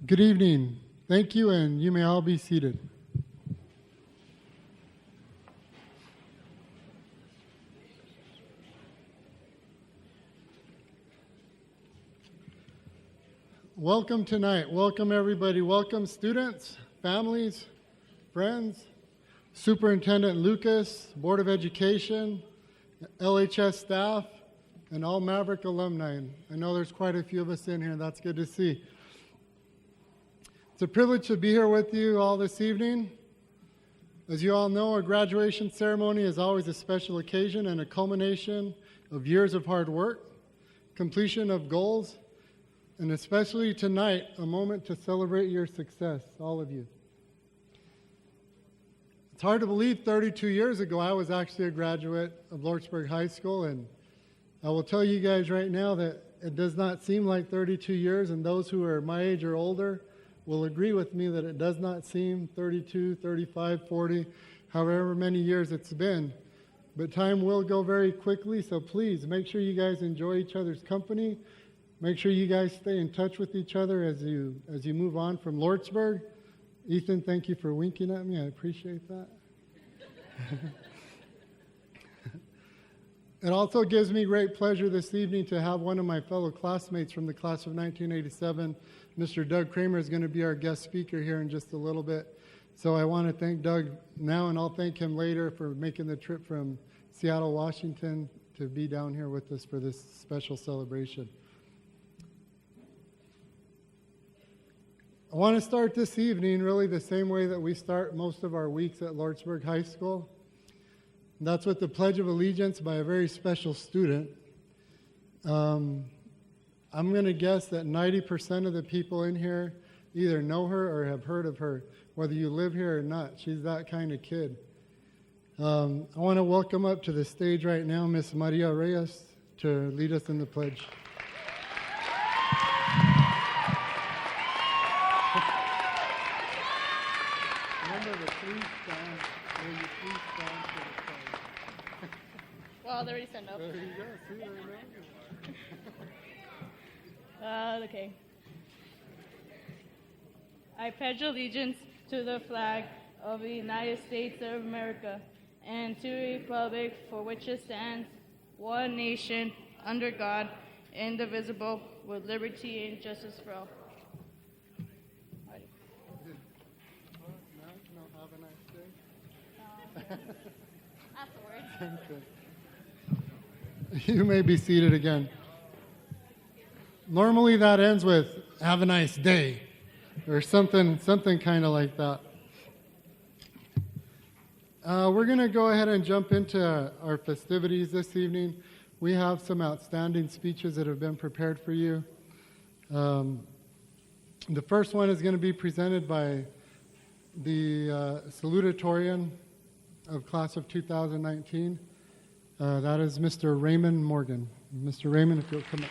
Good evening. Thank you, and you may all be seated. Welcome tonight. Welcome everybody. Welcome students, families, friends, Superintendent Lucas, Board of Education, LHS staff, and all Maverick alumni. I know there's quite a few of us in here, and that's good to see. It's a privilege to be here with you all this evening. As you all know, our graduation ceremony is always a special occasion and a culmination of years of hard work, completion of goals, and especially tonight, a moment to celebrate your success, all of you. It's hard to believe 32 years ago I was actually a graduate of Lordsburg High School, and I will tell you guys right now that it does not seem like 32 years, and those who are my age or older will agree with me that it does not seem 32, 35, 40, however many years it's been. But time will go very quickly, so please make sure you guys enjoy each other's company. Make sure you guys stay in touch with each other as you move on from Lordsburg. Ethan, thank you for winking at me. I appreciate that. It also gives me great pleasure this evening to have one of my fellow classmates from the class of 1987, Mr. Doug Kramer, is going to be our guest speaker here in just a little bit. So I want to thank Doug now, and I'll thank him later for making the trip from Seattle, Washington to be down here with us for this special celebration. I want to start this evening really the same way that we start most of our weeks at Lordsburg High School. And that's with the Pledge of Allegiance by a very special student. I'm going to guess that 90% of the people in here either know her or have heard of her, whether you live here or not. She's that kind of kid. I want to welcome up to the stage right now Miss Maria Reyes to lead us in the pledge. Remember to please stand. Will you please stand for the pledge? Well, they already stand up. There you go. See, there you go. Okay. I pledge allegiance to the flag of the United States of America and to the republic for which it stands, one nation, under God, indivisible, with liberty and justice for all. No, have a nice day. Afterwards. Okay. You may be seated again. Normally that ends with, have a nice day, or something kind of like that. We're going to go ahead and jump into our festivities this evening. We have some outstanding speeches that have been prepared for you. The first one is going to be presented by the salutatorian of class of 2019. That is Mr. Raymond Morgan. Mr. Raymond, if you'll come up.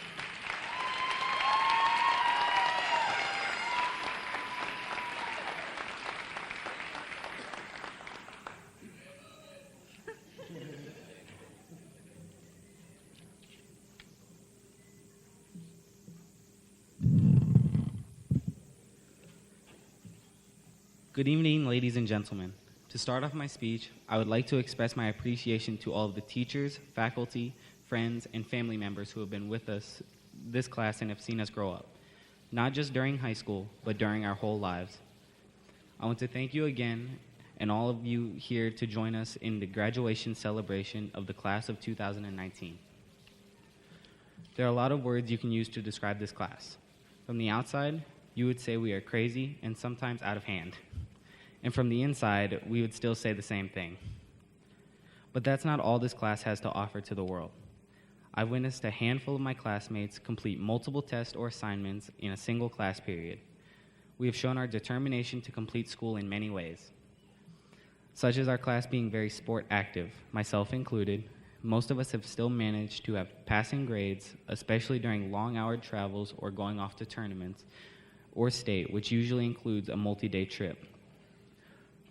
Good evening, ladies and gentlemen. To start off my speech, I would like to express my appreciation to all of the teachers, faculty, friends, and family members who have been with us this class and have seen us grow up, not just during high school, but during our whole lives. I want to thank you again and all of you here to join us in the graduation celebration of the class of 2019. There are a lot of words you can use to describe this class. From the outside, you would say we are crazy and sometimes out of hand. And from the inside, we would still say the same thing. But that's not all this class has to offer to the world. I've witnessed a handful of my classmates complete multiple tests or assignments in a single class period. We have shown our determination to complete school in many ways, such as our class being very sport active, myself included. Most of us have still managed to have passing grades, especially during long-hour travels or going off to tournaments or state, which usually includes a multi-day trip.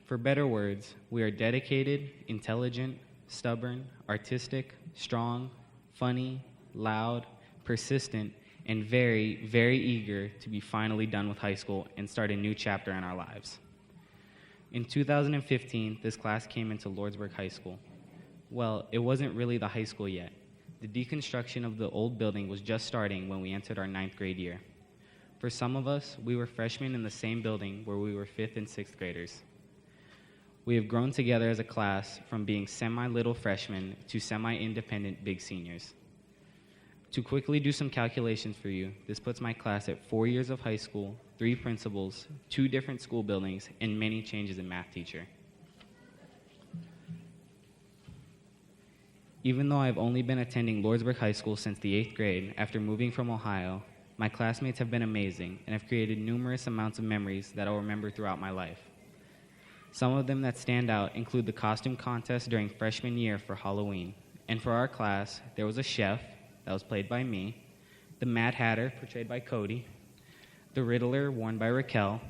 For better words, we are dedicated, intelligent, stubborn, artistic, strong, funny, loud, persistent, and very, very eager to be finally done with high school and start a new chapter in our lives. In 2015, this class came into Lordsburg High School. Well, it wasn't really the high school yet. The deconstruction of the old building was just starting when we entered our 9th grade year. For some of us, we were freshmen in the same building where we were 5th and 6th graders. We have grown together as a class from being semi-little freshmen to semi-independent big seniors. To quickly do some calculations for you, this puts my class at 4 years of high school, 3 principals, 2 different school buildings, and many changes in math teacher. Even though I've only been attending Lordsburg High School since the 8th grade after moving from Ohio, my classmates have been amazing and have created numerous amounts of memories that I'll remember throughout my life. Some of them that stand out include the costume contest during freshman year for Halloween. And for our class, there was a chef, that was played by me, the Mad Hatter, portrayed by Cody, the Riddler, worn by Raquel,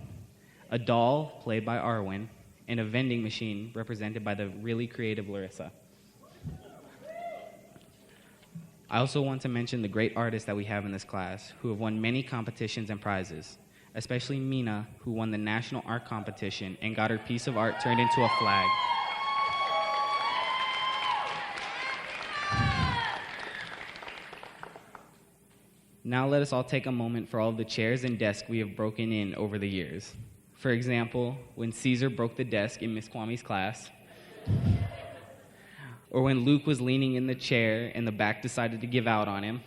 a doll, played by Arwen, and a vending machine, represented by the really creative Larissa. I also want to mention the great artists that we have in this class, who have won many competitions and prizes, especially Mina, who won the National Art Competition and got her piece of art turned into a flag. Now let us all take a moment for all of the chairs and desks we have broken in over the years. For example, when Caesar broke the desk in Miss Kwame's class, or when Luke was leaning in the chair and the back decided to give out on him.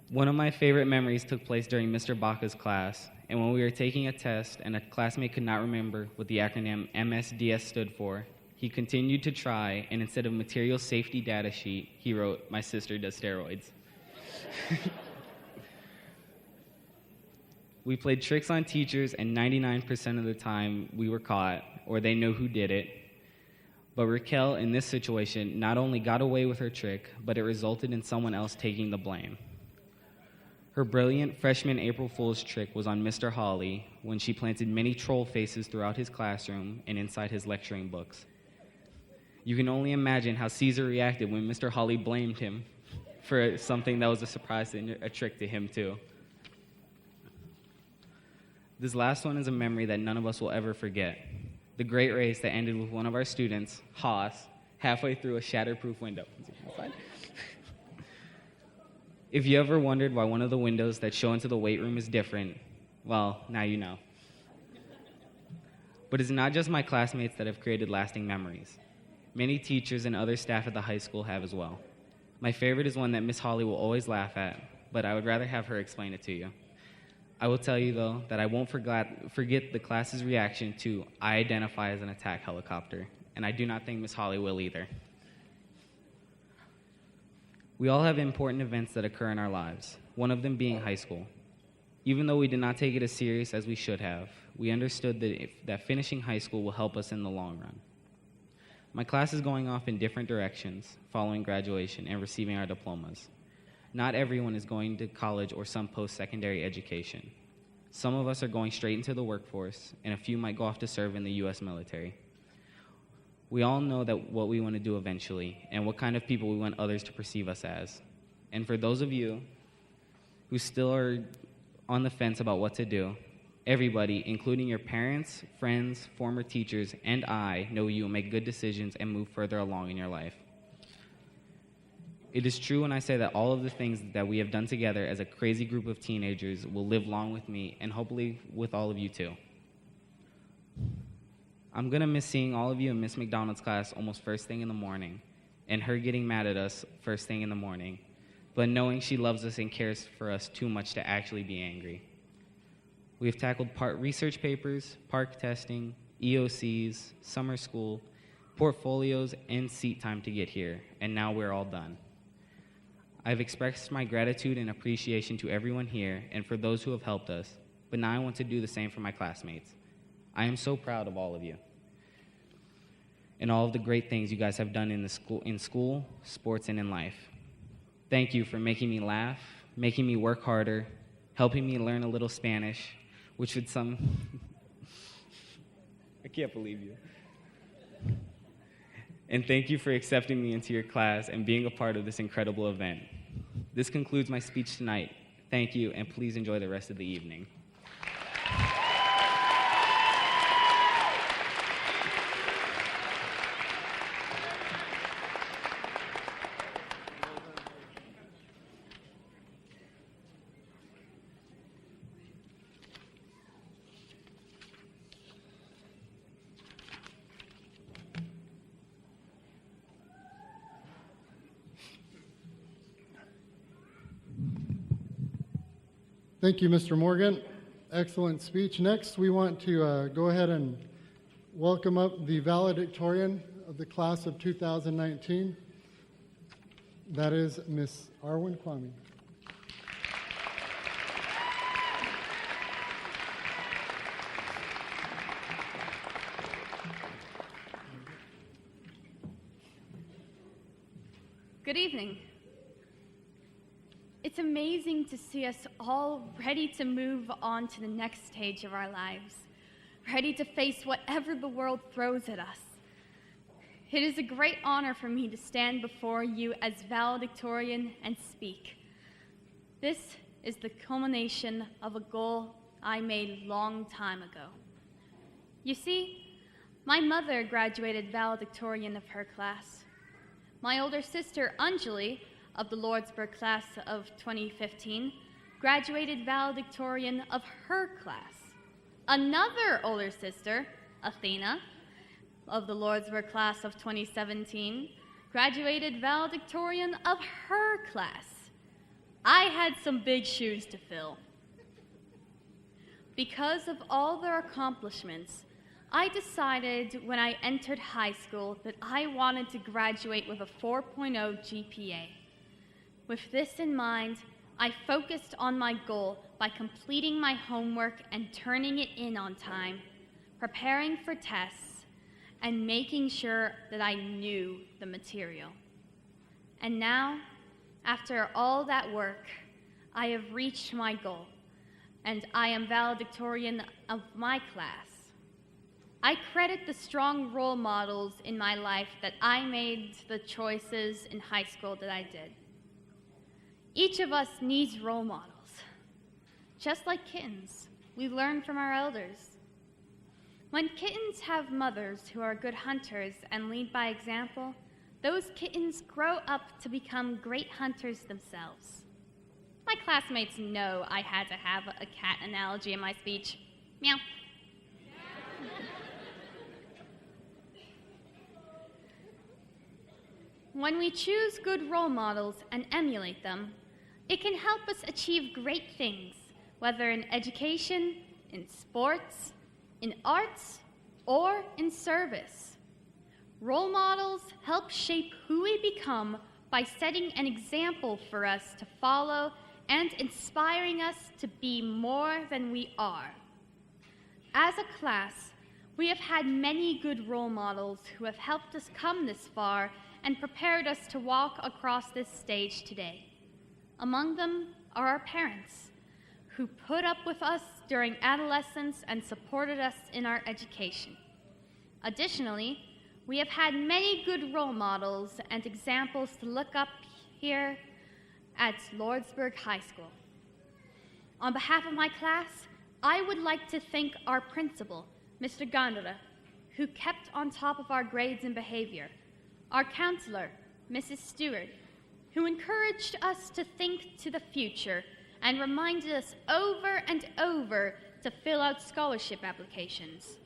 One of my favorite memories took place during Mr. Baca's class, and when we were taking a test and a classmate could not remember what the acronym MSDS stood for, he continued to try, and instead of material safety data sheet, he wrote, "My sister does steroids." We played tricks on teachers, and 99% of the time we were caught, or they knew who did it. But Raquel, in this situation, not only got away with her trick, but it resulted in someone else taking the blame. Her brilliant freshman April Fool's trick was on Mr. Hawley when she planted many troll faces throughout his classroom and inside his lecturing books. You can only imagine how Caesar reacted when Mr. Hawley blamed him for something that was a surprise and a trick to him too. This last one is a memory that none of us will ever forget. The great race that ended with one of our students, Haas, halfway through a shatterproof window. If you ever wondered why one of the windows that show into the weight room is different, well, now you know. But it's not just my classmates that have created lasting memories. Many teachers and other staff at the high school have as well. My favorite is one that Miss Holly will always laugh at, but I would rather have her explain it to you. I will tell you, though, that I won't forget the class's reaction to "I identify as an attack helicopter," and I do not think Miss Holly will either. We all have important events that occur in our lives, one of them being high school. Even though we did not take it as serious as we should have, we understood that finishing high school will help us in the long run. My class is going off in different directions following graduation and receiving our diplomas. Not everyone is going to college or some post-secondary education. Some of us are going straight into the workforce, and a few might go off to serve in the U.S. military. We all know that what we want to do eventually and what kind of people we want others to perceive us as. And for those of you who still are on the fence about what to do, everybody, including your parents, friends, former teachers, and I, know you will make good decisions and move further along in your life. It is true when I say that all of the things that we have done together as a crazy group of teenagers will live long with me and hopefully with all of you too. I'm going to miss seeing all of you in Miss McDonald's class almost first thing in the morning, and her getting mad at us first thing in the morning, but knowing she loves us and cares for us too much to actually be angry. We have tackled part research papers, park testing, EOCs, summer school, portfolios, and seat time to get here, and now we're all done. I've expressed my gratitude and appreciation to everyone here and for those who have helped us, but now I want to do the same for my classmates. I am so proud of all of you and all of the great things you guys have done in school, sports, and in life. Thank you for making me laugh, making me work harder, helping me learn a little Spanish, which would some... I can't believe you. And thank you for accepting me into your class and being a part of this incredible event. This concludes my speech tonight. Thank you, and please enjoy the rest of the evening. Thank you, Mr. Morgan. Excellent speech. Next, we want to go ahead and welcome up the valedictorian of the class of 2019. That is Miss Arwen Kwame. Good evening. It's amazing to see us all ready to move on to the next stage of our lives, ready to face whatever the world throws at us. It is a great honor for me to stand before you as valedictorian and speak. This is the culmination of a goal I made long time ago. You see, my mother graduated valedictorian of her class. My older sister, Anjali, of the Lordsburg class of 2015, graduated valedictorian of her class. Another older sister, Athena, of the Lordsburg class of 2017, graduated valedictorian of her class. I had some big shoes to fill. Because of all their accomplishments, I decided when I entered high school that I wanted to graduate with a 4.0 GPA. With this in mind, I focused on my goal by completing my homework and turning it in on time, preparing for tests, and making sure that I knew the material. And now, after all that work, I have reached my goal, and I am valedictorian of my class. I credit the strong role models in my life that I made the choices in high school that I did. Each of us needs role models. Just like kittens, we learn from our elders. When kittens have mothers who are good hunters and lead by example, those kittens grow up to become great hunters themselves. My classmates know I had to have a cat analogy in my speech. Meow. When we choose good role models and emulate them, it can help us achieve great things, whether in education, in sports, in arts, or in service. Role models help shape who we become by setting an example for us to follow and inspiring us to be more than we are. As a class, we have had many good role models who have helped us come this far and prepared us to walk across this stage today. Among them are our parents, who put up with us during adolescence and supported us in our education. Additionally, we have had many good role models and examples to look up here at Lordsburg High School. On behalf of my class, I would like to thank our principal, Mr. Gondara, who kept on top of our grades and behavior, our counselor, Mrs. Stewart, who encouraged us to think to the future and reminded us over and over to fill out scholarship applications,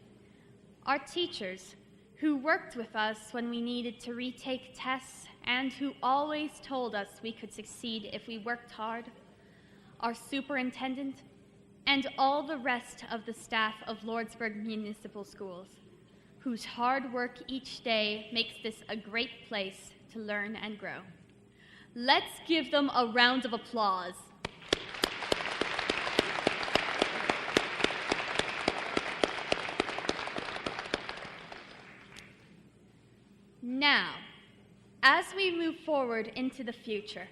our teachers, who worked with us when we needed to retake tests and who always told us we could succeed if we worked hard, our superintendent, and all the rest of the staff of Lordsburg Municipal Schools, whose hard work each day makes this a great place to learn and grow. Let's give them a round of applause. Now, as we move forward into the future,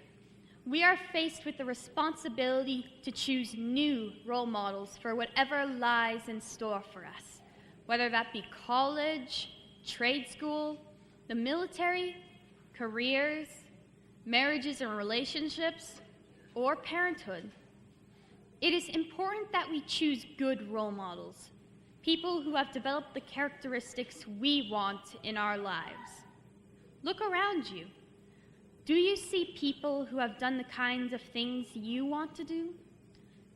we are faced with the responsibility to choose new role models for whatever lies in store for us, whether that be college, trade school, the military, careers, marriages and relationships, or parenthood. It is important that we choose good role models, people who have developed the characteristics we want in our lives. Look around you. Do you see people who have done the kinds of things you want to do?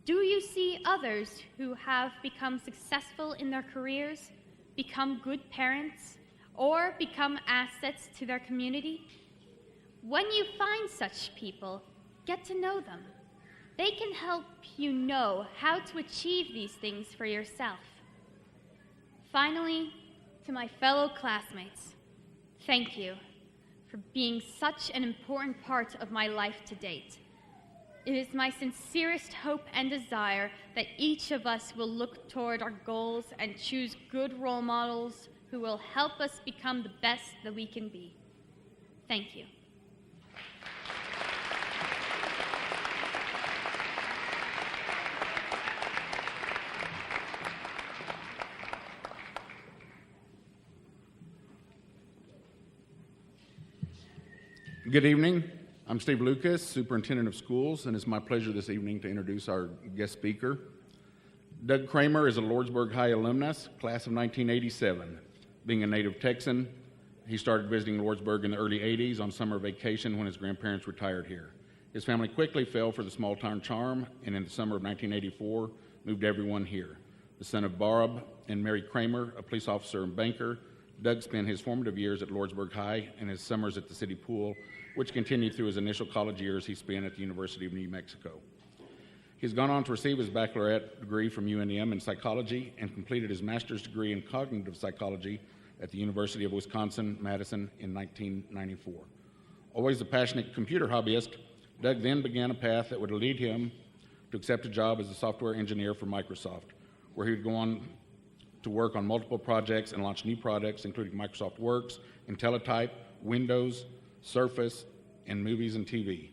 Do you see others who have become successful in their careers, become good parents, or become assets to their community? When you find such people, get to know them. They can help you know how to achieve these things for yourself. Finally, to my fellow classmates, thank you for being such an important part of my life to date. It is my sincerest hope and desire that each of us will look toward our goals and choose good role models who will help us become the best that we can be. Thank you. Good evening. I'm Steve Lucas, Superintendent of Schools, and it's my pleasure this evening to introduce our guest speaker. Doug Kramer is a Lordsburg High alumnus, class of 1987. Being a native Texan, he started visiting Lordsburg in the early 80s on summer vacation when his grandparents retired here. His family quickly fell for the small-town charm, and in the summer of 1984, moved everyone here. The son of Barb and Mary Kramer, a police officer and banker, Doug spent his formative years at Lordsburg High and his summers at the city pool, which continued through his initial college years he spent at the University of New Mexico. He's gone on to receive his baccalaureate degree from UNM in psychology and completed his master's degree in cognitive psychology at the University of Wisconsin-Madison in 1994. Always a passionate computer hobbyist, Doug then began a path that would lead him to accept a job as a software engineer for Microsoft, where he would go on to work on multiple projects and launch new products, including Microsoft Works, IntelliType, Windows, Surface, and movies and TV.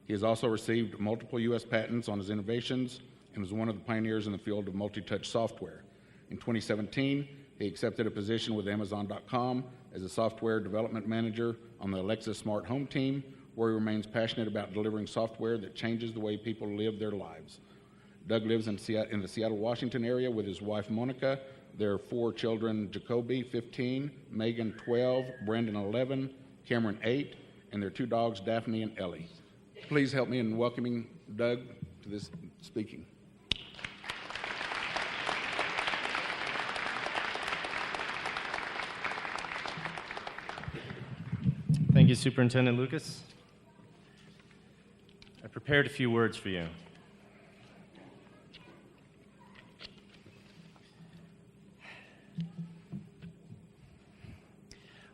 He has also received multiple U.S. patents on his innovations and was one of the pioneers in the field of multi-touch software. In 2017, he accepted a position with Amazon.com as a software development manager on the Alexa Smart Home team, where he remains passionate about delivering software that changes the way people live their lives. Doug lives in the Seattle, Washington area with his wife, Monica. Their 4 children, Jacoby, 15, Megan, 12, Brandon, 11, Cameron, 8, and their 2 dogs, Daphne and Ellie. Please help me in welcoming Doug to this speaking. Thank you, Superintendent Lucas. I prepared a few words for you.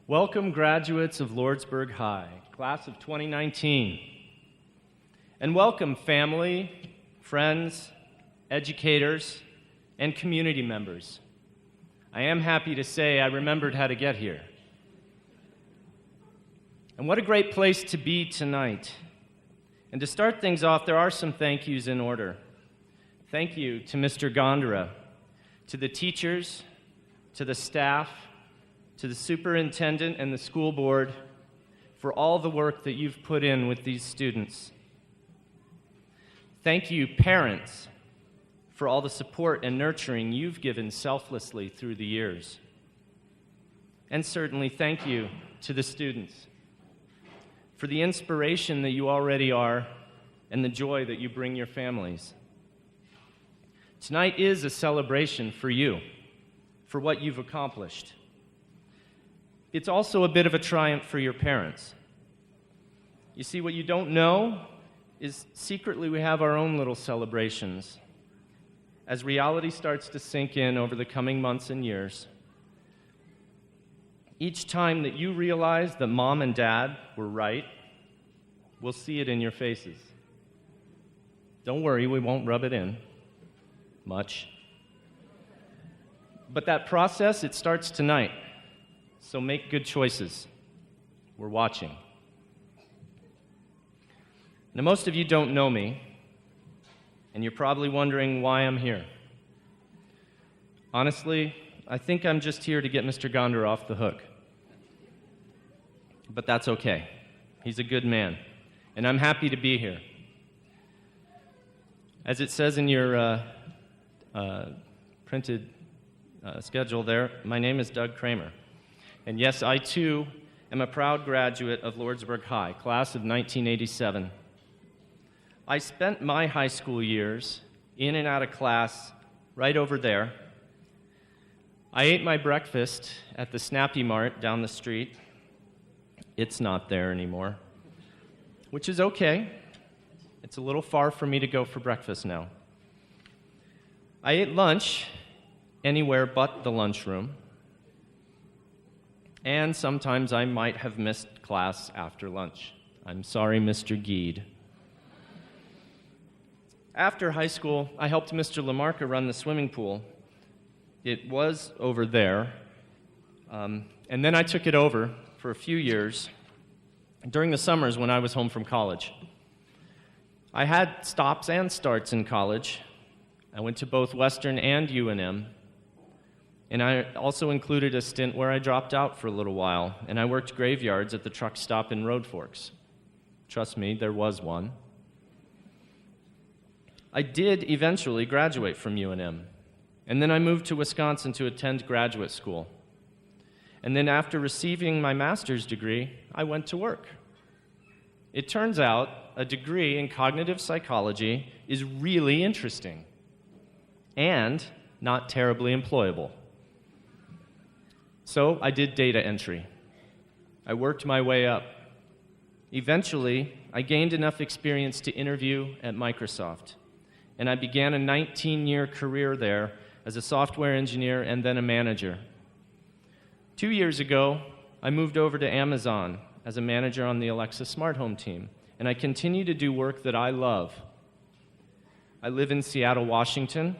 Welcome, graduates of Lordsburg High, class of 2019. And welcome, family, friends, educators, and community members. I am happy to say I remembered how to get here. And what a great place to be tonight. And to start things off, there are some thank yous in order. Thank you to Mr. Gondara, to the teachers, to the staff, to the superintendent and the school board for all the work that you've put in with these students. Thank you, parents, for all the support and nurturing you've given selflessly through the years. And certainly thank you to the students for the inspiration that you already are and the joy that you bring your families. Tonight is a celebration for you, for what you've accomplished. It's also a bit of a triumph for your parents. You see, what you don't know is secretly we have our own little celebrations. As reality starts to sink in over the coming months and years, each time that you realize that mom and dad were right, we'll see it in your faces. Don't worry, we won't rub it in much. But that process, it starts tonight. So make good choices. We're watching. Now, most of you don't know me, and you're probably wondering why I'm here. Honestly, I think I'm just here to get Mr. Gondar off the hook. But that's okay. He's a good man, and I'm happy to be here. As it says in your printed schedule there, my name is Doug Kramer. And yes, I too am a proud graduate of Lordsburg High, class of 1987. I spent my high school years in and out of class right over there. I ate my breakfast at the Snappy Mart down the street. It's not there anymore, which is okay. It's a little far for me to go for breakfast now. I ate lunch anywhere but the lunchroom, and sometimes I might have missed class after lunch. I'm sorry, Mr. Geed. After high school, I helped Mr. Lamarca run the swimming pool. It was over there, and then I took it over for a few years during the summers when I was home from college. I had stops and starts in college. I went to both Western and UNM, and I also included a stint where I dropped out for a little while, and I worked graveyards at the truck stop in Road Forks. Trust me, there was one. I did eventually graduate from UNM, and then I moved to Wisconsin to attend graduate school. And then after receiving my master's degree, I went to work. It turns out a degree in cognitive psychology is really interesting and not terribly employable. So I did data entry. I worked my way up. Eventually, I gained enough experience to interview at Microsoft, and I began a 19-year career there as a software engineer and then a manager. 2 years ago, I moved over to Amazon as a manager on the Alexa smart home team, and I continue to do work that I love. I live in Seattle, Washington,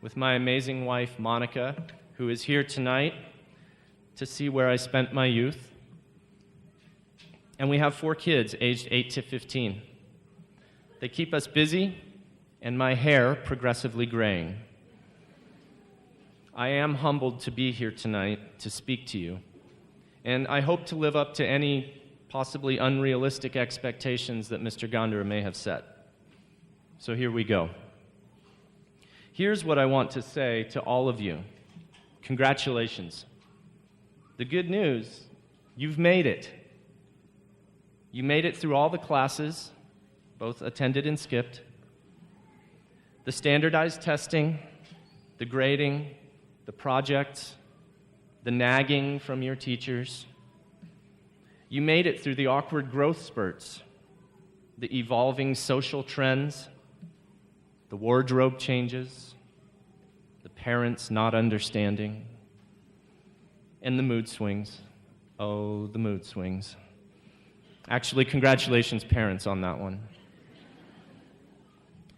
with my amazing wife, Monica, who is here tonight to see where I spent my youth. And we have 4 kids, aged 8 to 15. They keep us busy, and my hair progressively graying. I am humbled to be here tonight to speak to you, and I hope to live up to any possibly unrealistic expectations that Mr. Gondura may have set. So here we go. Here's what I want to say to all of you. Congratulations. The good news, you've made it. You made it through all the classes, both attended and skipped, the standardized testing, the grading, the projects, the nagging from your teachers. You made it through the awkward growth spurts, the evolving social trends, the wardrobe changes, the parents not understanding, and the mood swings. Oh, the mood swings. Actually, congratulations, parents, on that one.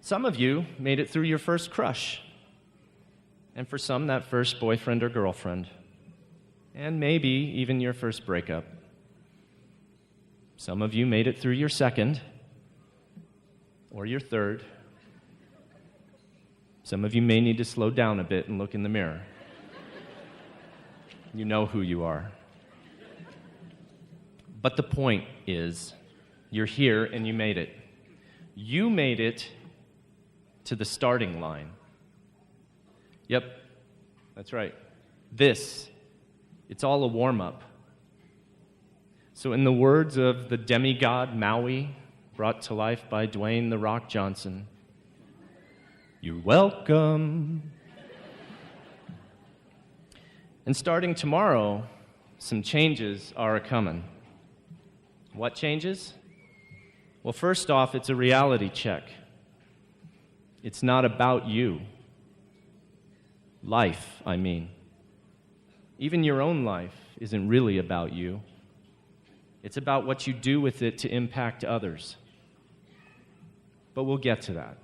Some of you made it through your first crush, and for some, that first boyfriend or girlfriend, and maybe even your first breakup. Some of you made it through your second or your third. Some of you may need to slow down a bit and look in the mirror. You know who you are. But the point is, you're here and you made it. You made it to the starting line. Yep, that's right. It's all a warm-up. So in the words of the demigod Maui, brought to life by Dwayne "The Rock" Johnson, you're welcome. And starting tomorrow, some changes are a-coming. What changes? Well, first off, it's a reality check. It's not about you. Life, I mean. Even your own life isn't really about you. It's about what you do with it to impact others. But we'll get to that.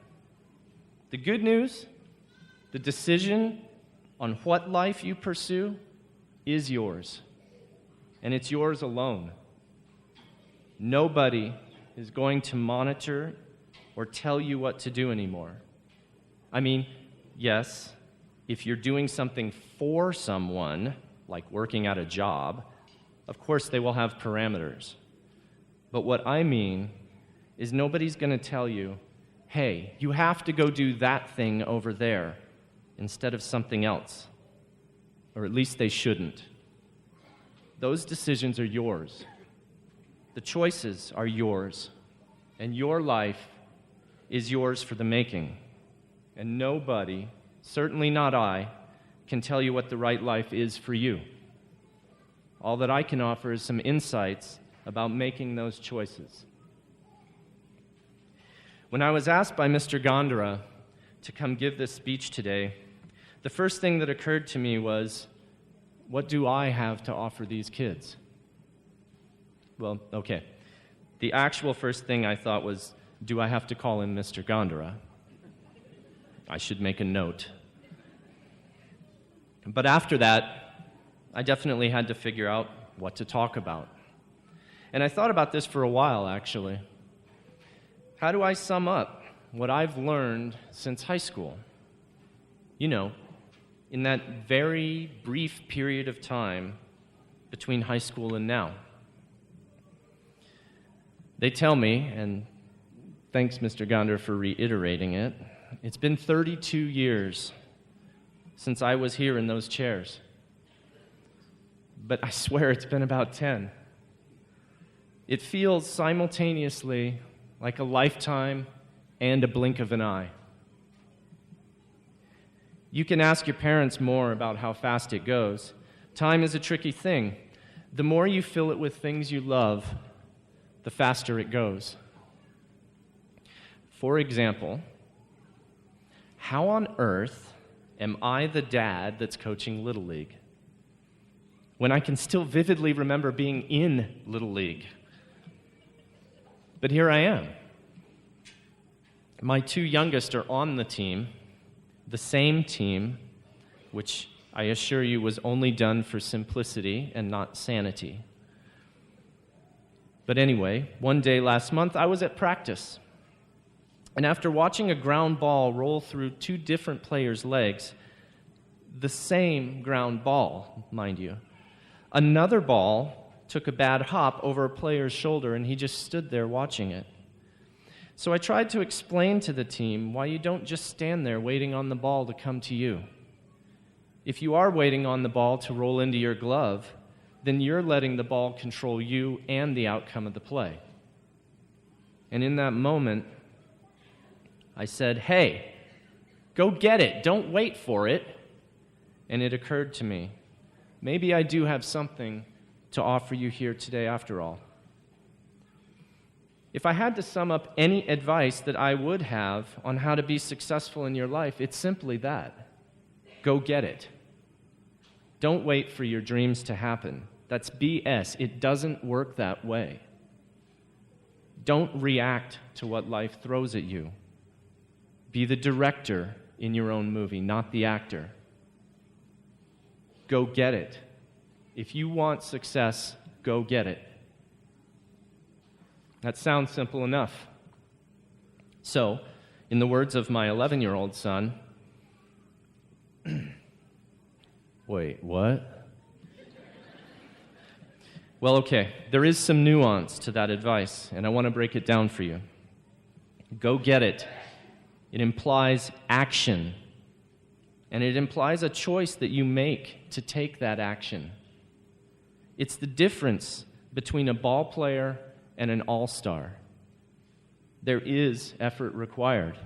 The good news, the decision on what life you pursue is yours. And it's yours alone. Nobody is going to monitor or tell you what to do anymore. I mean, yes, if you're doing something for someone, like working at a job, of course they will have parameters. But what I mean is nobody's going to tell you hey, you have to go do that thing over there instead of something else. Or at least they shouldn't. Those decisions are yours. The choices are yours. And your life is yours for the making. And nobody, certainly not I, can tell you what the right life is for you. All that I can offer is some insights about making those choices. When I was asked by Mr. Gondara to come give this speech today, the first thing that occurred to me was, what do I have to offer these kids? Well, okay. The actual first thing I thought was, do I have to call him Mr. Gondara? I should make a note. But after that, I definitely had to figure out what to talk about. And I thought about this for a while, actually. How do I sum up what I've learned since high school? You know, in that very brief period of time between high school and now. They tell me, and thanks, Mr. Gondar, for reiterating it, it's been 32 years since I was here in those chairs. But I swear it's been about 10. It feels simultaneously like a lifetime and a blink of an eye. You can ask your parents more about how fast it goes. Time is a tricky thing. The more you fill it with things you love, the faster it goes. For example, how on earth am I the dad that's coaching Little League when I can still vividly remember being in Little League? But here I am. My two youngest are on the team, the same team, which I assure you was only done for simplicity and not sanity. But anyway, one day last month, I was at practice. And after watching a ground ball roll through two different players' legs, the same ground ball, mind you, another ball took a bad hop over a player's shoulder, and he just stood there watching it. So I tried to explain to the team why you don't just stand there waiting on the ball to come to you. If you are waiting on the ball to roll into your glove, then you're letting the ball control you and the outcome of the play. And in that moment, I said, hey, go get it. Don't wait for it. And it occurred to me, maybe I do have something to offer you here today after all. If I had to sum up any advice that I would have on how to be successful in your life, it's simply that. Go get it. Don't wait for your dreams to happen. That's BS. It doesn't work that way. Don't react to what life throws at you. Be the director in your own movie, not the actor. Go get it. If you want success, go get it. That sounds simple enough. So, in the words of my 11-year-old son, wait, what? Well, okay, there is some nuance to that advice, and I want to break it down for you. Go get it. It implies action, and it implies a choice that you make to take that action. It's the difference between a ball player and an all-star. There is effort required,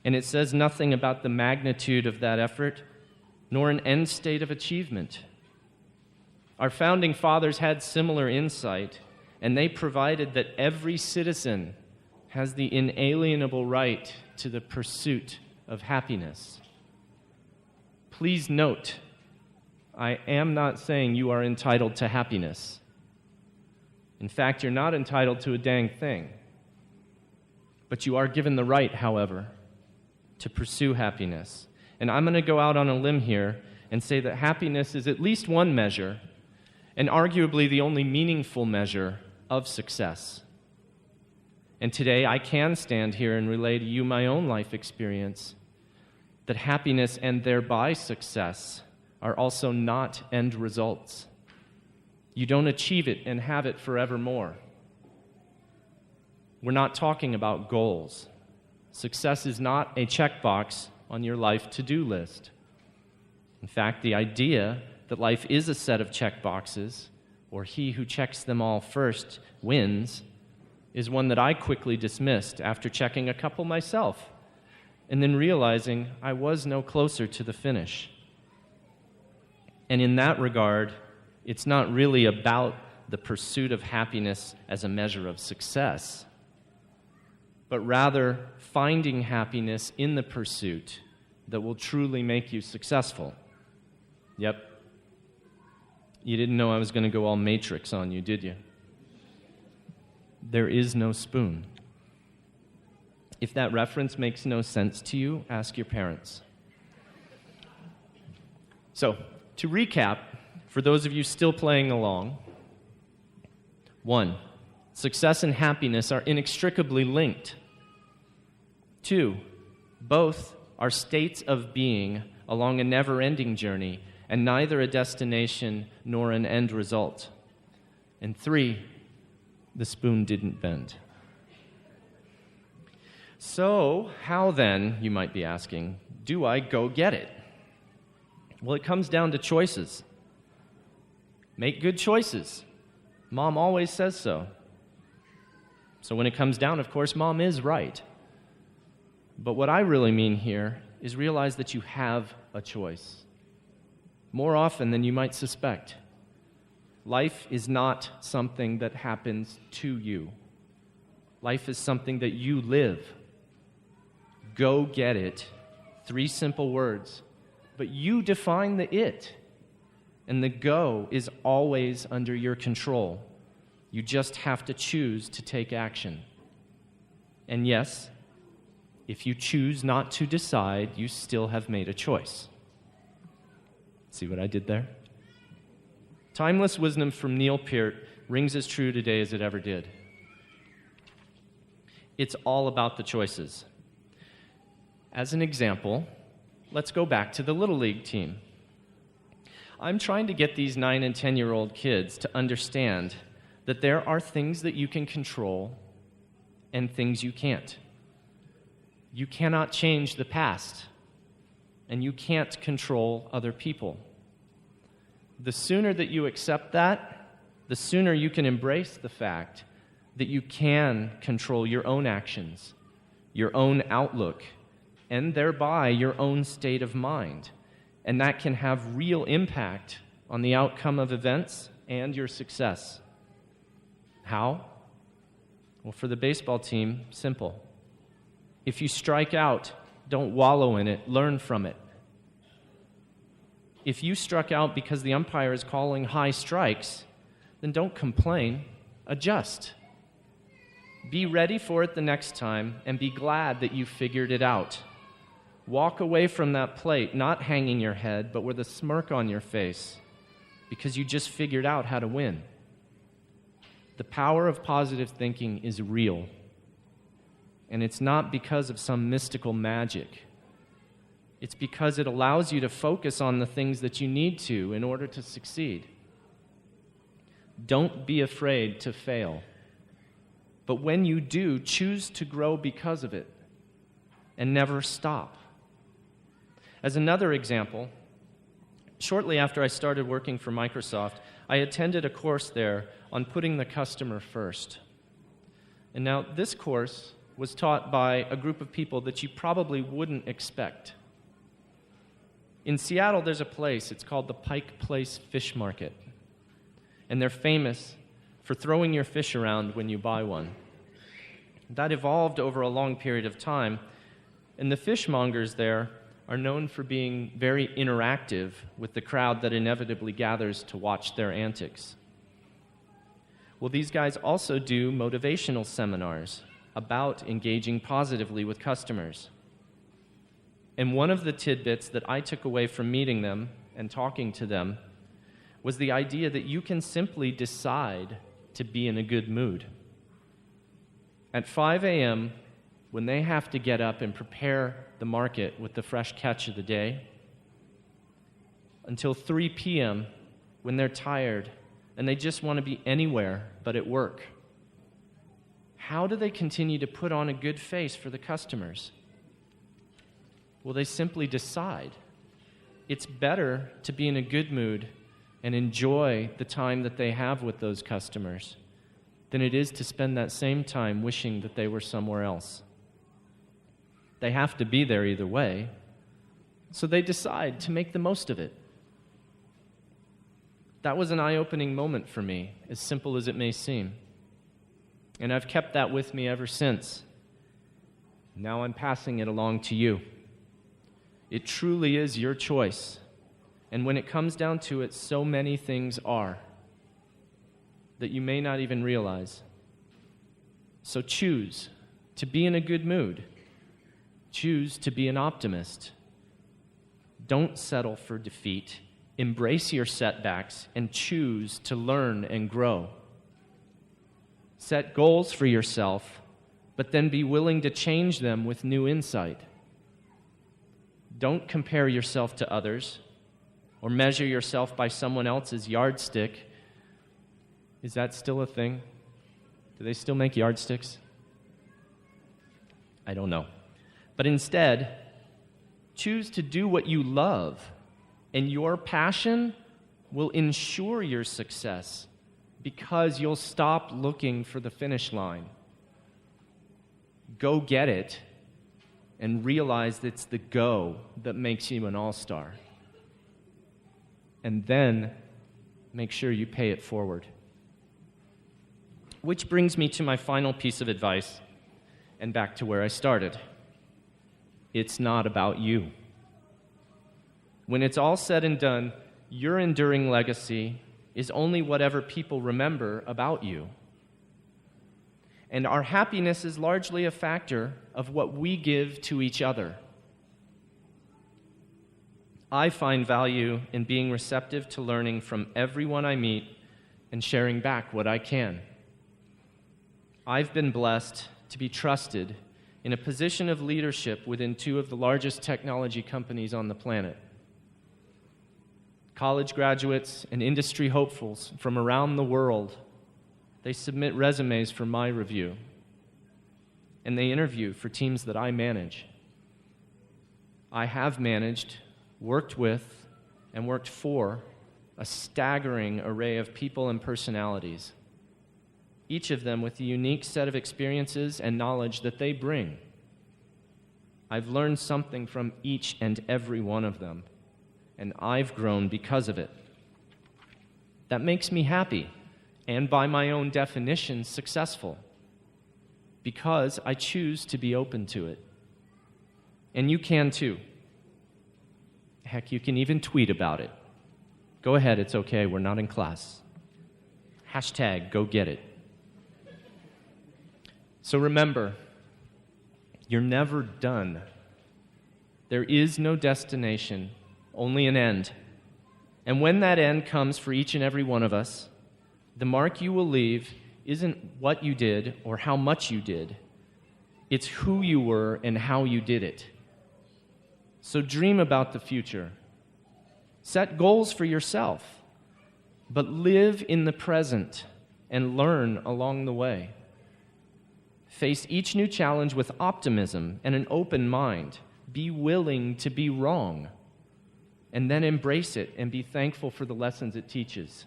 and it says nothing about the magnitude of that effort, nor an end state of achievement. Our founding fathers had similar insight, and they provided that every citizen has the inalienable right to the pursuit of happiness. Please note, I am not saying you are entitled to happiness. In fact, you're not entitled to a dang thing. But you are given the right, however, to pursue happiness. And I'm going to go out on a limb here and say that happiness is at least one measure, and arguably the only meaningful measure of success. And today I can stand here and relay to you my own life experience that happiness and thereby success are also not end results. You don't achieve it and have it forevermore. We're not talking about goals. Success is not a checkbox on your life to-do list. In fact, the idea that life is a set of checkboxes, or he who checks them all first wins, is one that I quickly dismissed after checking a couple myself, and then realizing I was no closer to the finish. And in that regard, it's not really about the pursuit of happiness as a measure of success, but rather finding happiness in the pursuit that will truly make you successful. Yep. You didn't know I was going to go all Matrix on you, did you? There is no spoon. If that reference makes no sense to you, ask your parents. So, to recap, for those of you still playing along, 1, success and happiness are inextricably linked. 2, both are states of being along a never-ending journey, and neither a destination nor an end result. And 3, the spoon didn't bend. So, how then, you might be asking, do I go get it? Well, it comes down to choices. Make good choices. Mom always says so. So when it comes down, of course, Mom is right. But what I really mean here is realize that you have a choice. More often than you might suspect. Life is not something that happens to you. Life is something that you live. Go get it. 3 simple words. But you define the it. And the go is always under your control. You just have to choose to take action. And yes, if you choose not to decide, you still have made a choice. See what I did there? Timeless wisdom from Neil Peart rings as true today as it ever did. It's all about the choices. As an example, let's go back to the Little League team. I'm trying to get these 9 and 10-year-old kids to understand that there are things that you can control and things you can't. You cannot change the past, and you can't control other people. The sooner that you accept that, the sooner you can embrace the fact that you can control your own actions, your own outlook, and thereby your own state of mind. And that can have real impact on the outcome of events and your success. How? Well, for the baseball team, simple. If you strike out, don't wallow in it, learn from it. If you struck out because the umpire is calling high strikes, then don't complain, adjust. Be ready for it the next time and be glad that you figured it out. Walk away from that plate, not hanging your head, but with a smirk on your face, because you just figured out how to win. The power of positive thinking is real, and it's not because of some mystical magic. It's because it allows you to focus on the things that you need to in order to succeed. Don't be afraid to fail. But when you do, choose to grow because of it and never stop. As another example, shortly after I started working for Microsoft, I attended a course there on putting the customer first. And now this course was taught by a group of people that you probably wouldn't expect. In Seattle, there's a place, it's called the Pike Place Fish Market. And they're famous for throwing your fish around when you buy one. That evolved over a long period of time, and the fishmongers there are known for being very interactive with the crowd that inevitably gathers to watch their antics. Well, these guys also do motivational seminars about engaging positively with customers. And one of the tidbits that I took away from meeting them and talking to them was the idea that you can simply decide to be in a good mood. At 5 a.m., when they have to get up and prepare the market with the fresh catch of the day, until 3 p.m., when they're tired and they just want to be anywhere but at work. how do they continue to put on a good face for the customers? Well, they simply decide it's better to be in a good mood and enjoy the time that they have with those customers than it is to spend that same time wishing that they were somewhere else. They have to be there either way, so they decide to make the most of it. That was an eye-opening moment for me, as simple as it may seem. And I've kept that with me ever since. Now I'm passing it along to you. It truly is your choice. And when it comes down to it, so many things are that you may not even realize. So choose to be in a good mood. Choose to be an optimist. Don't settle for defeat. Embrace your setbacks and choose to learn and grow. Set goals for yourself, but then be willing to change them with new insight. Don't compare yourself to others or measure yourself by someone else's yardstick. Is that still a thing? Do they still make yardsticks? I don't know. But instead, choose to do what you love, and your passion will ensure your success because you'll stop looking for the finish line. Go get it and realize that it's the go that makes you an all-star. And then make sure you pay it forward. Which brings me to my final piece of advice and back to where I started. It's not about you. When it's all said and done, your enduring legacy is only whatever people remember about you. And our happiness is largely a factor of what we give to each other. I find value in being receptive to learning from everyone I meet and sharing back what I can. I've been blessed to be trusted in a position of leadership within two of the largest technology companies on the planet. College graduates and industry hopefuls from around the world, they submit resumes for my review, and they interview for teams that I manage. I have managed, worked with, and worked for a staggering array of people and personalities, each of them with a unique set of experiences and knowledge that they bring. I've learned something from each and every one of them, and I've grown because of it. That makes me happy, and by my own definition, successful, because I choose to be open to it. And you can too. Heck, you can even tweet about it. Go ahead, it's okay, we're not in class. Hashtag go get it. So remember, you're never done. There is no destination, only an end. And when that end comes for each and every one of us, the mark you will leave isn't what you did or how much you did. It's who you were and how you did it. So dream about the future. Set goals for yourself, but live in the present and learn along the way. Face each new challenge with optimism and an open mind. Be willing to be wrong, and then embrace it and be thankful for the lessons it teaches.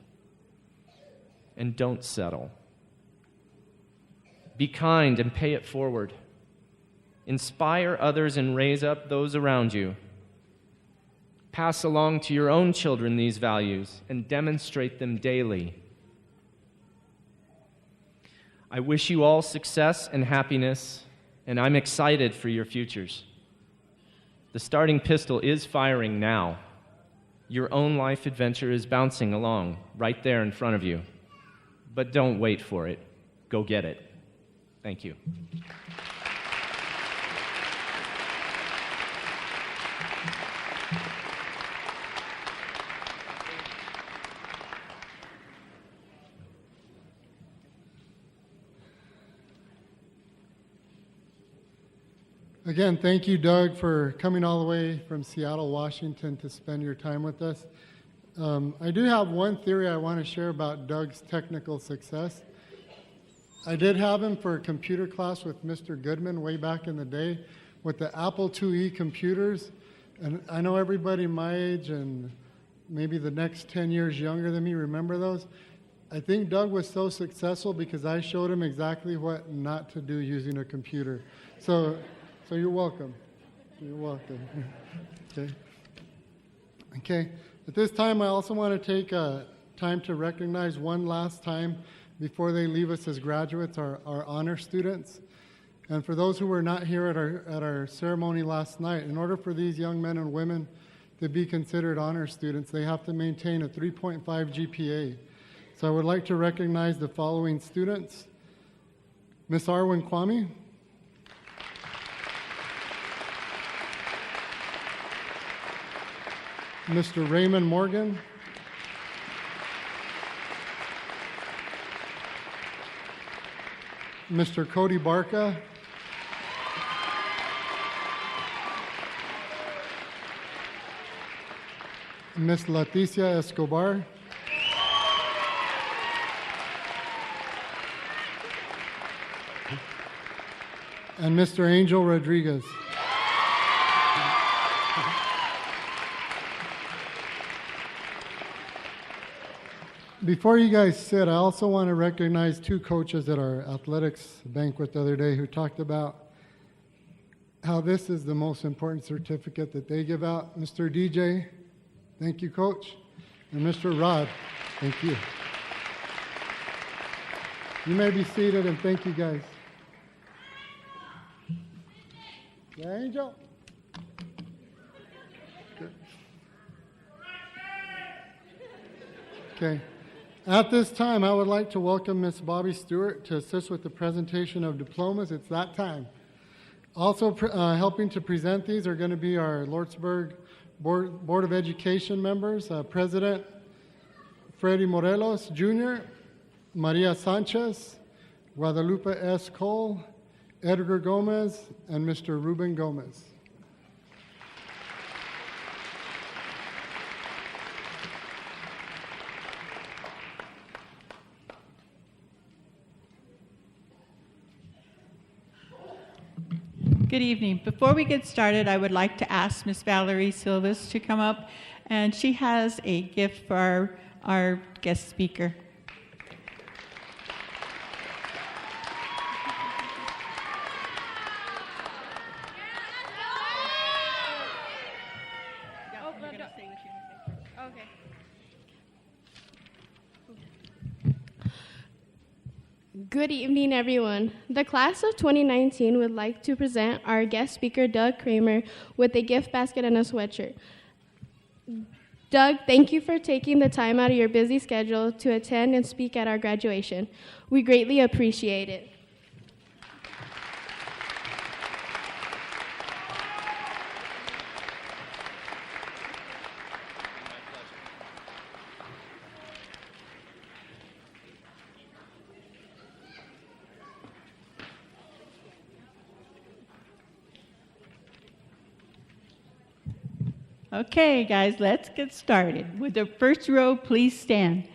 And don't settle. Be kind and pay it forward. Inspire others and raise up those around you. Pass along to your own children these values and demonstrate them daily. I wish you all success and happiness, and I'm excited for your futures. The starting pistol is firing now. Your own life adventure is bouncing along right there in front of you. But don't wait for it. Go get it. Thank you. Again, thank you, Doug, for coming all the way from Seattle, Washington to spend your time with us. I do have one theory I want to share about Doug's technical success. I did have him for a computer class with Mr. Goodman way back in the day with the Apple IIe computers. And I know everybody my age and maybe the next 10 years younger than me remember those. I think Doug was so successful because I showed him exactly what not to do using a computer. So you're welcome. You're welcome. Okay. Okay. At this time, I also want to take time to recognize one last time before they leave us as graduates, our honor students. And for those who were not here at our ceremony last night, in order for these young men and women to be considered honor students, they have to maintain a 3.5 GPA. So I would like to recognize the following students. Miss Arwen Kwame. Mr. Raymond Morgan. Mr. Cody Barca. Miss Leticia Escobar. And Mr. Angel Rodriguez. Before you guys sit, I also want to recognize two coaches at our athletics banquet the other day who talked about how this is the most important certificate that they give out. Mr. DJ, thank you, Coach. And Mr. Rod, thank you. You may be seated, and thank you, guys. Yeah, Angel. Okay. At this time, I would like to welcome Ms. Bobby Stewart to assist with the presentation of diplomas. It's that time. Also helping to present these are going to be our Lordsburg Board of Education members, President Freddy Morelos Jr., Maria Sanchez, Guadalupe S. Cole, Edgar Gomez, and Mr. Ruben Gomez. Good evening. Before we get started, I would like to ask Ms. Valerie Silvas to come up, and she has a gift for our guest speaker. Good evening, everyone. The class of 2019 would like to present our guest speaker, Doug Kramer, with a gift basket and a sweatshirt. Doug, thank you for taking the time out of your busy schedule to attend and speak at our graduation. We greatly appreciate it. Okay, guys, let's get started. With the first row, please stand.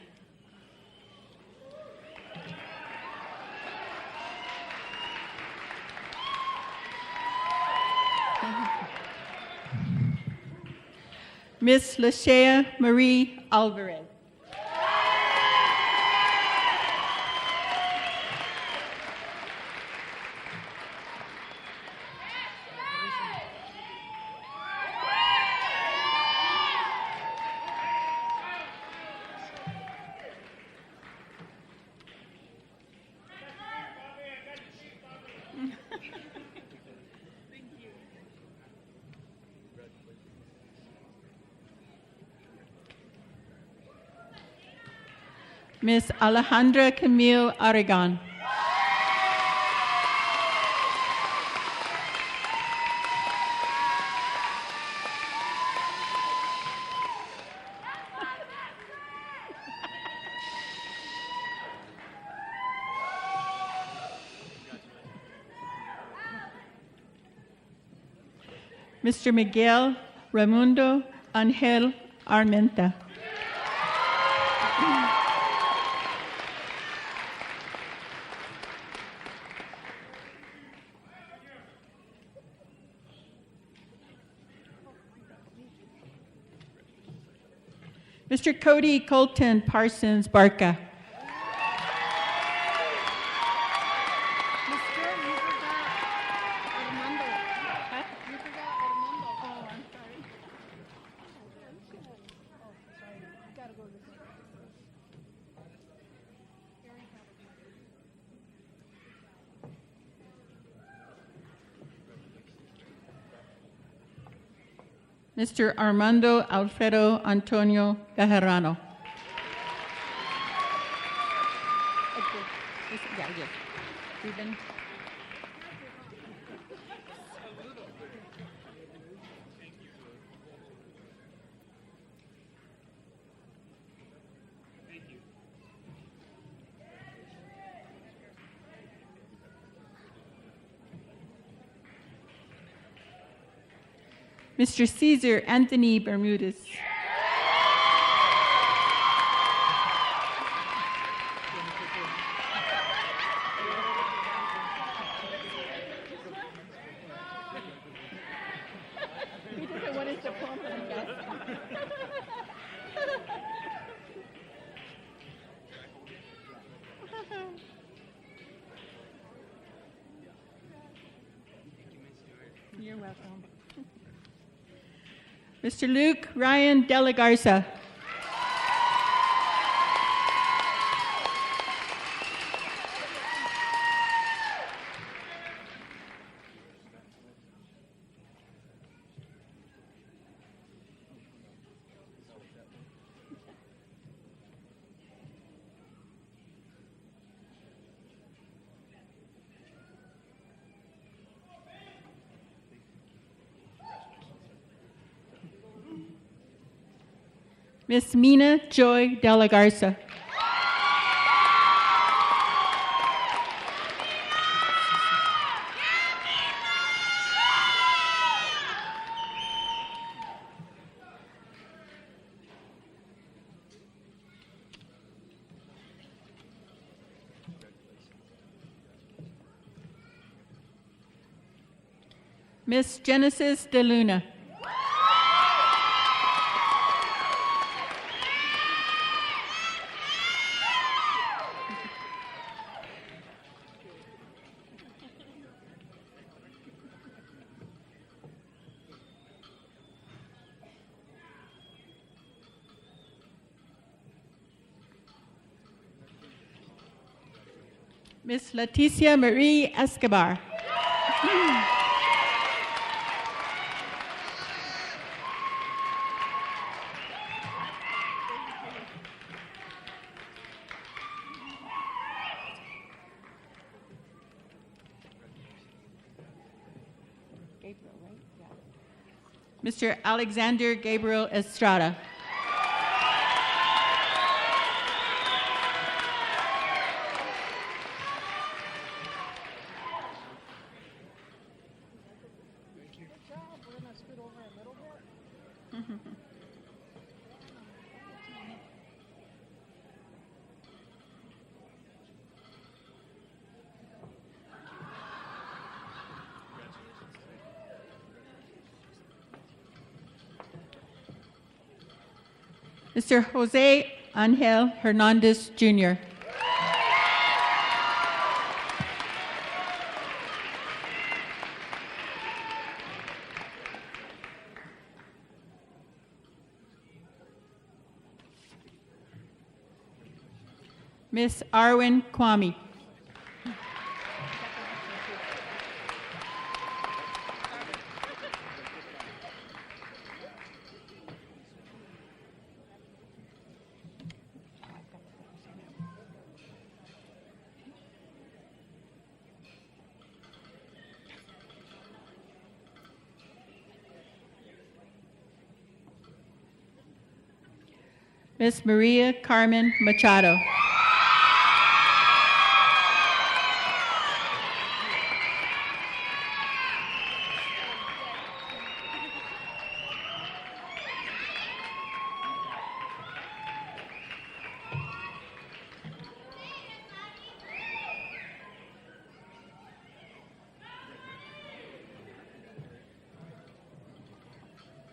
Miss Lashea Marie Alvarez. Miss Alejandra Camille Aragon. Mr. Miguel Raimundo Angel Armenta. Mr. Cody Colton Parsons Barca. Mr. Armando Alfredo Antonio Gajarano. Mr. Cesar Anthony Bermudez. You're welcome. Mr. Luke Ryan Dela Garza. Miss Mina Joy Dela Garza. Miss Genesis De Luna. Miss Leticia Marie Escobar. Mr. Alexander Gabriel Estrada. Mr. Jose Angel Hernandez, Jr. Miss Arwen Kwame. Miss Maria Carmen Machado.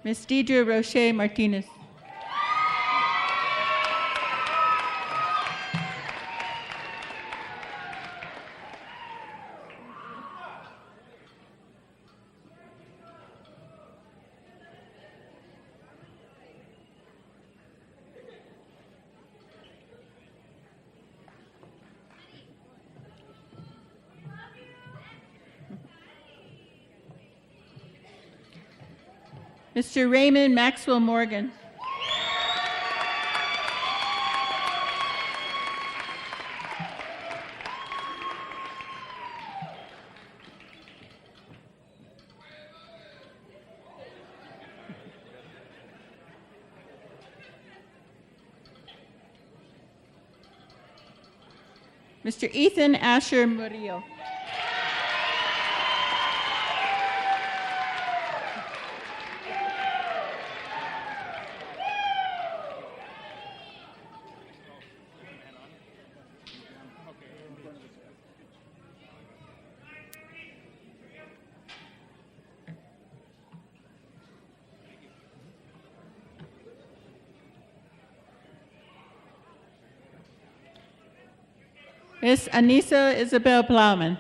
Miss Deidre Roche Martinez. Mr. Raymond Maxwell Morgan. Mr. Ethan Asher Murillo. Miss Anissa Isabel Plowman.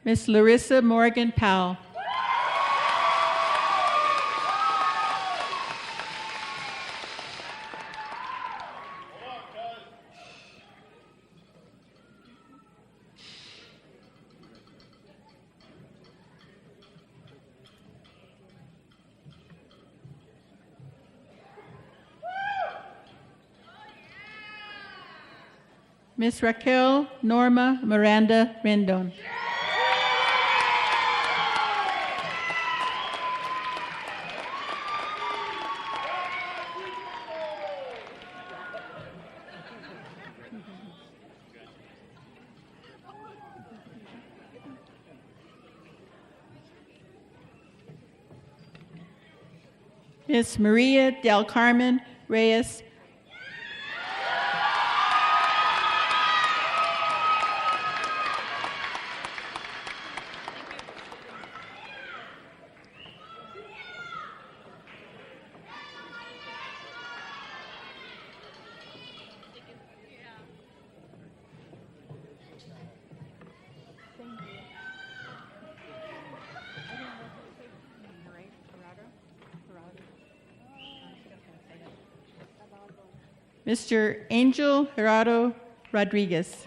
Miss Larissa Morgan Powell. Miss Raquel Norma Miranda Rendon. Miss Maria Del Carmen Reyes. Mr. Angel Gerardo Rodriguez.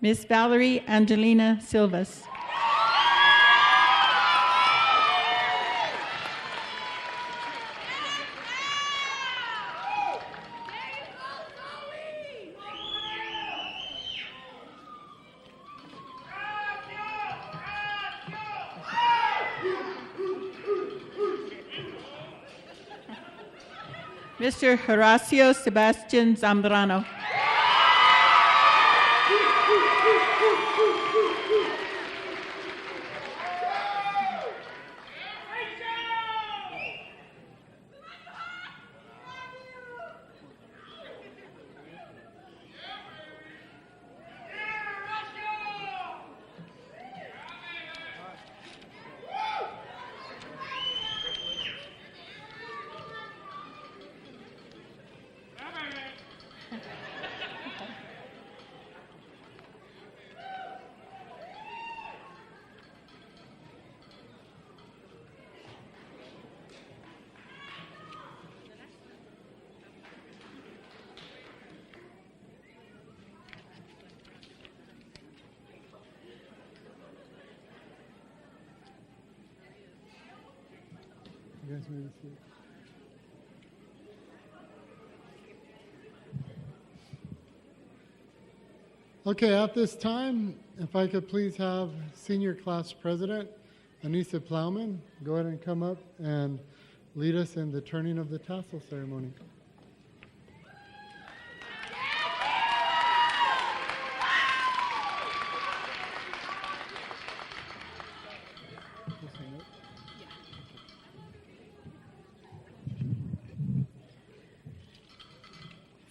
Miss Valerie Angelina Silvas. Mr. Horacio Sebastian Zambrano. You guys may be seated. Okay, at this time, if I could please have Senior Class President Anissa Plowman go ahead and come up and lead us in the turning of the tassel ceremony.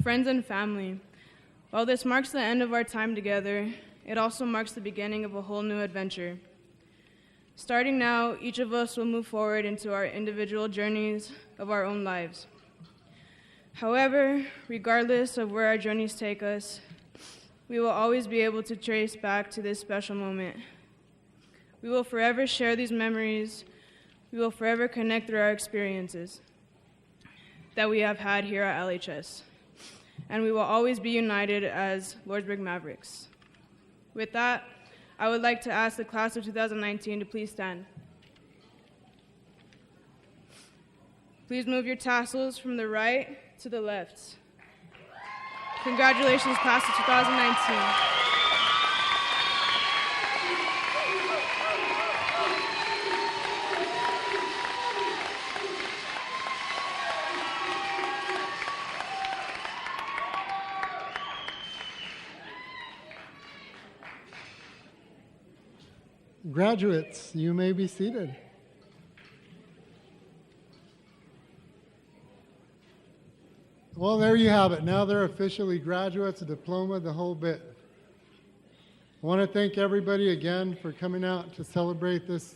friends, and family. While this marks the end of our time together, it also marks the beginning of a whole new adventure. Starting now, each of us will move forward into our individual journeys of our own lives. However, regardless of where our journeys take us, we will always be able to trace back to this special moment. We will forever share these memories. We will forever connect through our experiences that we have had here at LHS. And we will always be united as Lordsburg Mavericks. With that, I would like to ask the class of 2019 to please stand. Please move your tassels from the right to the left. Congratulations, class of 2019. Graduates, you may be seated. Well, there you have it. Now they're officially graduates, a diploma, the whole bit. I want to thank everybody again for coming out to celebrate this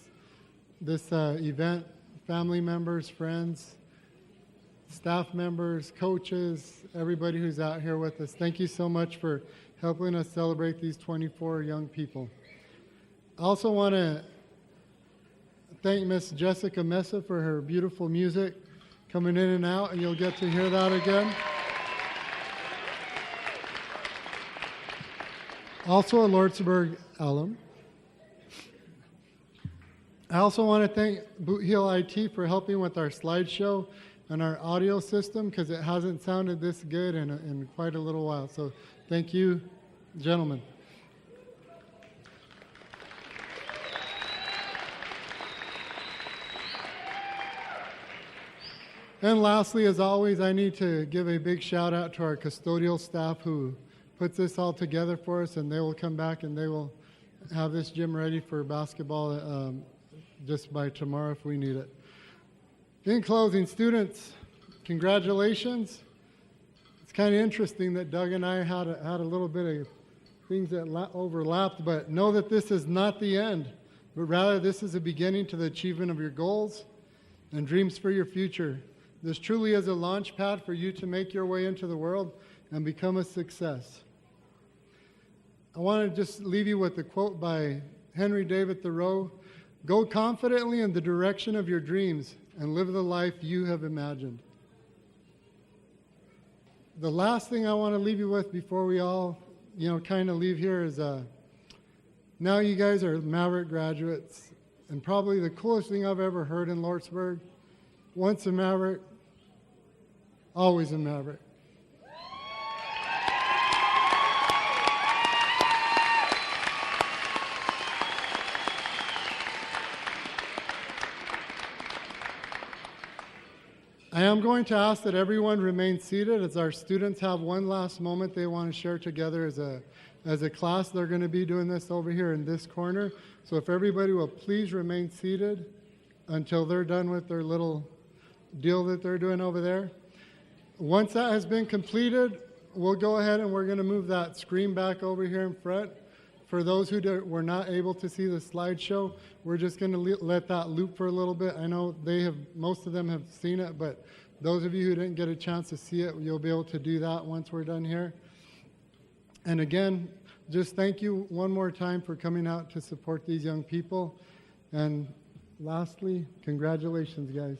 event. Family members, friends, staff members, coaches, everybody who's out here with us. Thank you so much for helping us celebrate these 24 young people. I also want to thank Miss Jessica Mesa for her beautiful music coming in and out, and you'll get to hear that again. Also a Lordsburg alum. I also want to thank Boot Heel IT for helping with our slideshow and our audio system, because it hasn't sounded this good in quite a little while. So thank you, gentlemen. And lastly, as always, I need to give a big shout out to our custodial staff who puts this all together for us, and they will come back and they will have this gym ready for basketball just by tomorrow if we need it. In closing, students, congratulations. It's kind of interesting that Doug and I had a little bit of things that overlapped, but know that this is not the end, but rather this is a beginning to the achievement of your goals and dreams for your future. This truly is a launch pad for you to make your way into the world and become a success. I want to just leave you with a quote by Henry David Thoreau. Go confidently in the direction of your dreams and live the life you have imagined. The last thing I want to leave you with before we all, kind of leave here is now you guys are Maverick graduates, and probably the coolest thing I've ever heard in Lordsburg, once a Maverick, always a Maverick. I am going to ask that everyone remain seated as our students have one last moment they want to share together as a class. They're going to be doing this over here in this corner. So if everybody will please remain seated until they're done with their little deal that they're doing over there. Once that has been completed, we'll go ahead and we're going to move that screen back over here in front. For those who were not able to see the slideshow, we're just going to let that loop for a little bit. I know most of them have seen it, but those of you who didn't get a chance to see it, you'll be able to do that once we're done here. And again, just thank you one more time for coming out to support these young people. And lastly, congratulations, guys.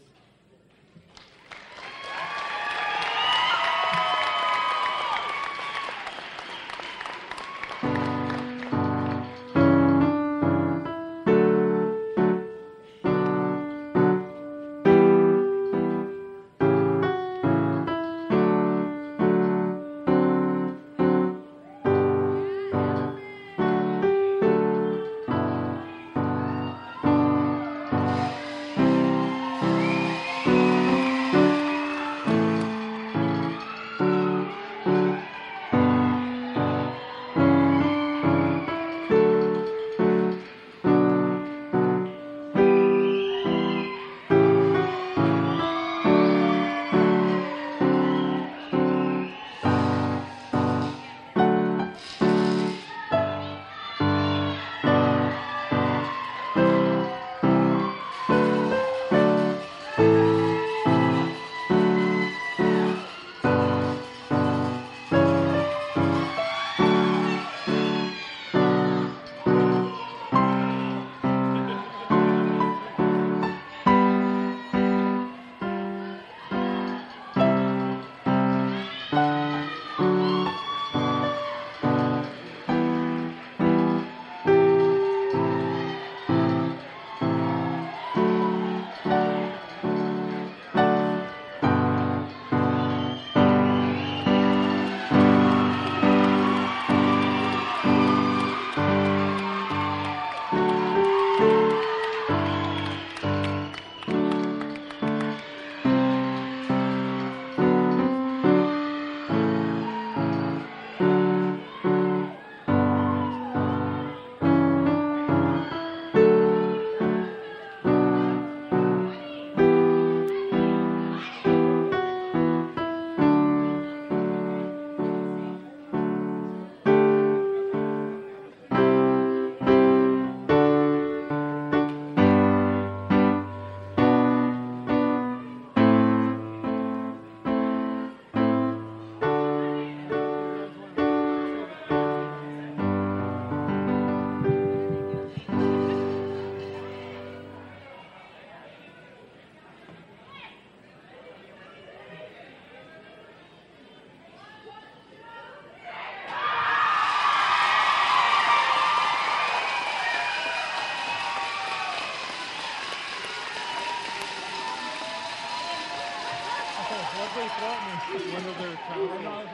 What'd they throw at me? One of their towels.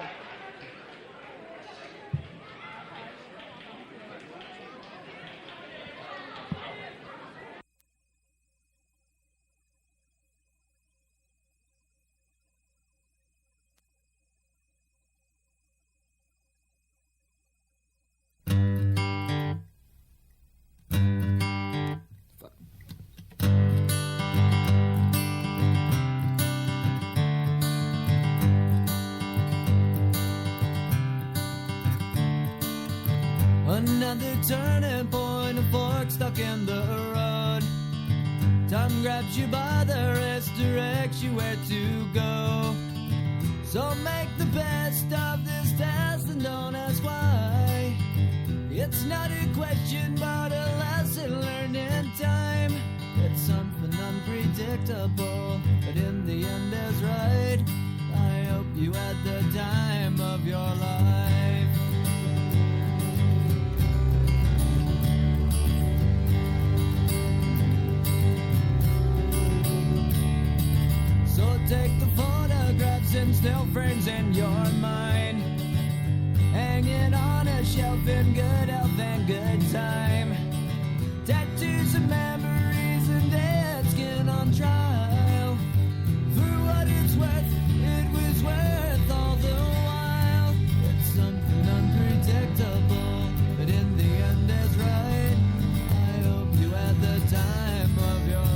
Another turning point, a fork stuck in the road. Time grabs you by the wrist, directs you where to go. So make the best of this test and don't ask why. It's not a question but a lesson learned in time. It's something unpredictable, but in the end is right. I hope you had the time of your life. So take the photographs and still frames in your mind, hanging on a shelf in good health and good time. Tattoos and memories and dead skin on trial. For what it's worth, it was worth all the while. It's something unpredictable, but in the end it's right. I hope you had the time of your life.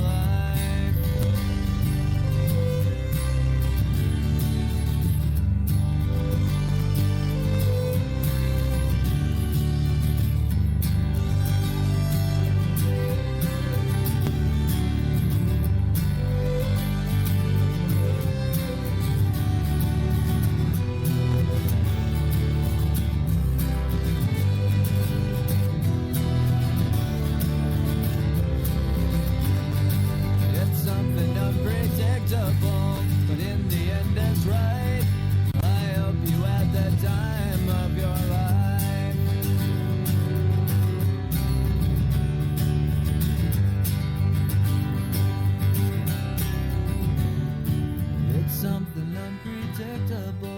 But in the end it's right. I hope you had the time of your life. It's something unpredictable.